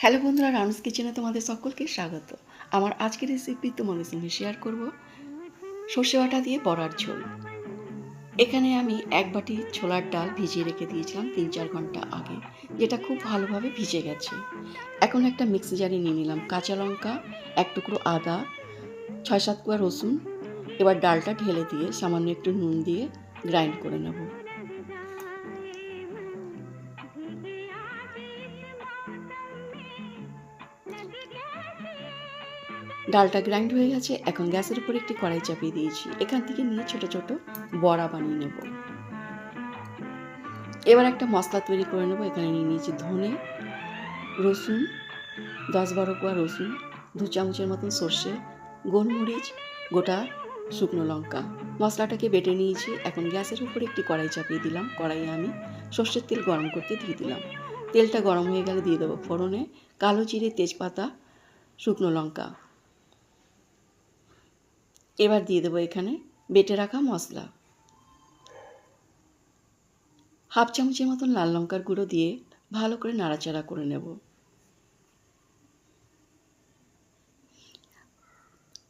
Hello বন্ধুরা, রানুস কিচেনে তোমাদের সকলকে স্বাগত। আমার আজকের রেসিপি তোমাদের সঙ্গে শেয়ার করব সর্ষে বাটা দিয়ে বড়ার ঝোল। এখানে আমি 1 বাটি ছোলার ডাল ভিজিয়ে রেখে দিয়েছিলাম 3-4 ঘন্টা আগে, যেটা খুব ভালোভাবে ভিজে গেছে। এখন একটা মিক্সি জারে নিয়ে নিলাম কাঁচা লঙ্কা, 1 টুকরো আদা, 6-7 কোয়া রসুন। এবার ডালটা ঢেলে দিয়ে সামান্য একটু নুন দিয়ে গ্রাইন্ড করে নেব। ডালটা গ্রাইন্ড হয়ে গেছে। এখন গ্যাসের উপর একটি কড়াই চাপিয়ে দিয়েছি। এখান থেকে নিয়ে ছোট ছোট বড়া বানিয়ে নেব। এবার একটা মশলা তৈরি করে নেব। এখানে নিয়ে নিয়েছি ধনে, রসুন, 10-12 কোয়া রসুন, 2 চামচের মতন সর্ষে, গোলমরিচ, গোটা শুকনো লঙ্কা। মশলাটাকে বেটে নিয়েছি। এখন গ্যাসের উপর একটি কড়াই চাপিয়ে দিলাম। কড়াইয়ে আমি সর্ষের তেল গরম করতে দিয়ে দিলাম। তেলটা গরম হয়ে গেলে দিয়ে দেবো ফোড়নে কালো জিরে, তেজপাতা, শুকনো লঙ্কা। এবার দিয়ে দেবো এখানে বেটে রাখা মশলা। 1/2 চামচের মতন লাল লঙ্কার গুঁড়ো দিয়ে ভালো করে নাড়াচাড়া করে নেব।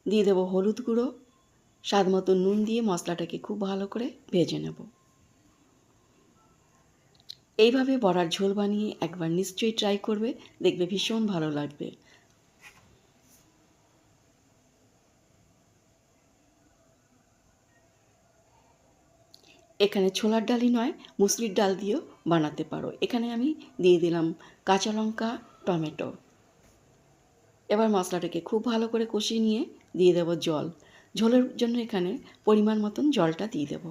দিয়ে দেবো হলুদ গুঁড়ো, স্বাদ মতো নুন দিয়ে মশলাটাকে খুব ভালো করে ভেজে নেব। এইভাবে বড়ার ঝোল বানিয়ে একবার নিশ্চয়ই ট্রাই করবে, দেখবে ভীষণ ভালো লাগবে। এখানে ছোলার ডালই নয়, মুসুরির ডাল দিয়েও বানাতে পারো। এখানে আমি দিয়ে দিলাম কাঁচা লঙ্কা, টমেটো। এবার মশলাটাকে খুব ভালো করে কষিয়ে নিয়ে দিয়ে দেবো জল। ঝোলের জন্য এখানে পরিমাণ মতন জলটা দিয়ে দেবো।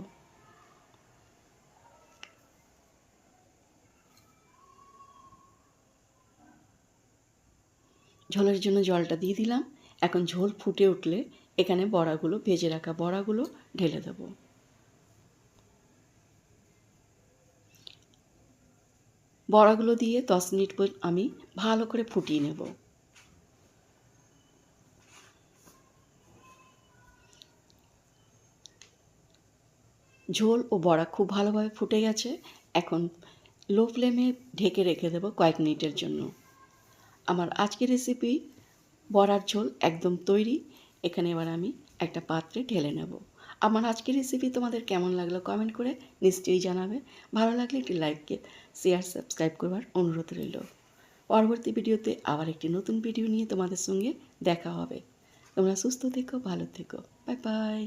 ঝোলের জন্য জলটা দিয়ে দিলাম। এখন ঝোল ফুটে উঠলে এখানে বড়াগুলো, ভেজে রাখা বড়াগুলো ঢেলে দেব। বড়াগুলো দিয়ে 10 মিনিট পর আমি ভালো করে ফুটিয়ে নেব। ঝোল ও বড়া খুব ভালোভাবে ফুটে গেছে। এখন লো ফ্লেমে ঢেকে রেখে দেব কয়েক মিনিটের জন্য। আমার আজকের রেসিপি বড়ার ঝোল একদম তৈরি। এখানে এবার আমি একটা পাত্রে ঢেলে নেব। আমার আজকের রেসিপি তোমাদের কেমন লাগলো কমেন্ট করে নিশ্চয়ই জানাবে। ভালো লাগলে একটি লাইক, শেয়ার, সাবস্ক্রাইব করবার অনুরোধ রইল। পরবর্তী ভিডিওতে আবার একটি নতুন ভিডিও নিয়ে তোমাদের সঙ্গে দেখা হবে। তোমরা সুস্থ থেকো, ভালো থেকো। Bye bye.